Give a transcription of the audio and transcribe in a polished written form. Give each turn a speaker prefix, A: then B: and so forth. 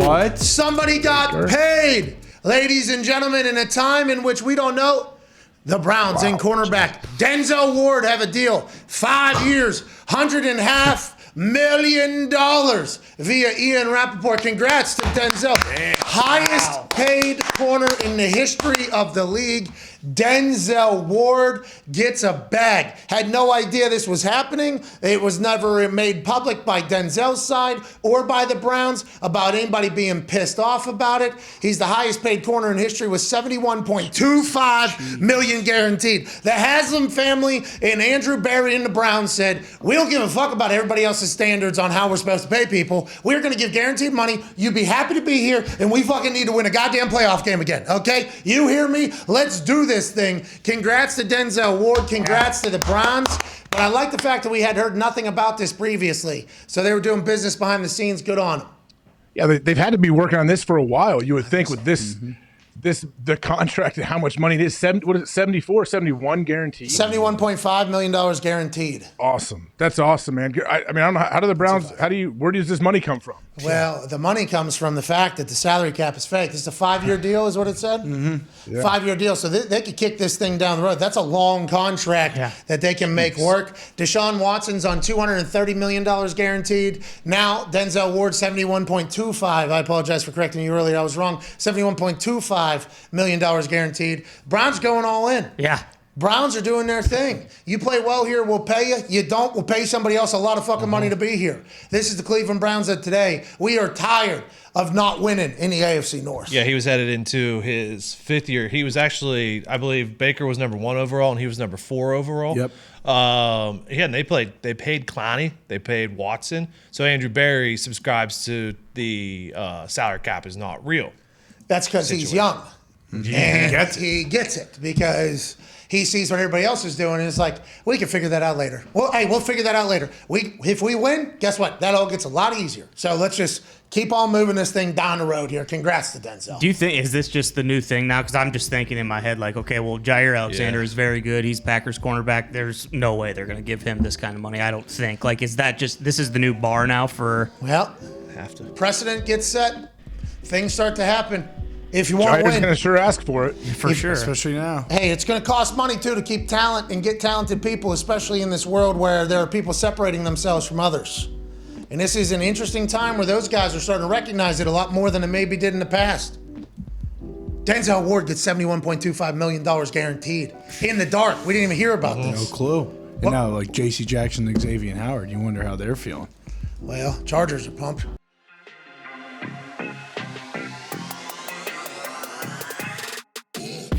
A: What?
B: Somebody got paid. Ladies and gentlemen, in a time in which we don't know, the Browns in cornerback Denzel Ward have a deal. 5 years, $100.5 million via Ian Rappaport. Congrats to Denzel. Highest paid corner in the history of the league. Denzel Ward gets a bag. Had no idea this was happening. It was never made public by Denzel's side or by the Browns about anybody being pissed off about it. He's the highest paid corner in history with $71.25 million guaranteed. The Haslam family and Andrew Berry and the Browns said, we don't give a fuck about everybody else's standards on how we're supposed to pay people. We're going to give guaranteed money. You'd be happy to be here, and we fucking need to win a goddamn playoff game again, okay? You hear me? Let's do this thing. Congrats to Denzel Ward. Congrats to the Browns. But I like the fact that we had heard nothing about this previously. So they were doing business behind the scenes. Good on them.
C: Yeah, they've had to be working on this for a while. You would think with this, the contract and how much money it is. What is it? 74, 71 guaranteed.
B: $71.5 million guaranteed.
C: Awesome. That's awesome, man. I mean, I don't know how do the Browns? Where does this money come from?
B: Well, the money comes from the fact that the salary cap is fake. This is a 5-year deal, is what it said? Yeah. 5-year deal. So they could kick this thing down the road. That's a long contract that they can make work. Deshaun Watson's on $230 million guaranteed. Now, Denzel Ward, $71.25. I apologize for correcting you earlier. I was wrong. $71.25 million guaranteed. Browns going all in.
A: Yeah.
B: Browns are doing their thing. You play well here, we'll pay you. You don't, we'll pay somebody else a lot of fucking money to be here. This is the Cleveland Browns of today. We are tired of not winning in the AFC North.
D: Yeah, he was headed into his 5th year. He was actually, I believe Baker was number 1 overall, and he was number 4 overall.
A: Yep.
D: And they paid Clowney, they paid Watson. So Andrew Berry subscribes to the salary cap is not real.
B: That's because he's young. And he gets it because he sees what everybody else is doing, and it's like, we can figure that out later. Well, hey, we'll figure that out later. If we win, guess what? That all gets a lot easier. So let's just keep on moving this thing down the road here. Congrats to Denzel.
E: Do you think, is this just the new thing now? Because I'm just thinking in my head, like, okay, well, Jair Alexander is very good. He's Packers cornerback. There's no way they're going to give him this kind of money, I don't think. Like, is that just, this is the new bar now for...
B: Well, precedent gets set. Things start to happen. If you want to win,
C: going to sure ask for it.
E: For sure.
A: Especially now.
B: Hey, it's going to cost money, too, to keep talent and get talented people, especially in this world where there are people separating themselves from others. And this is an interesting time where those guys are starting to recognize it a lot more than they maybe did in the past. Denzel Ward gets $71.25 million guaranteed. In the dark. We didn't even hear about this.
A: No clue. And now, like J.C. Jackson and Xavier Howard, you wonder how they're feeling.
B: Well, Chargers are pumped.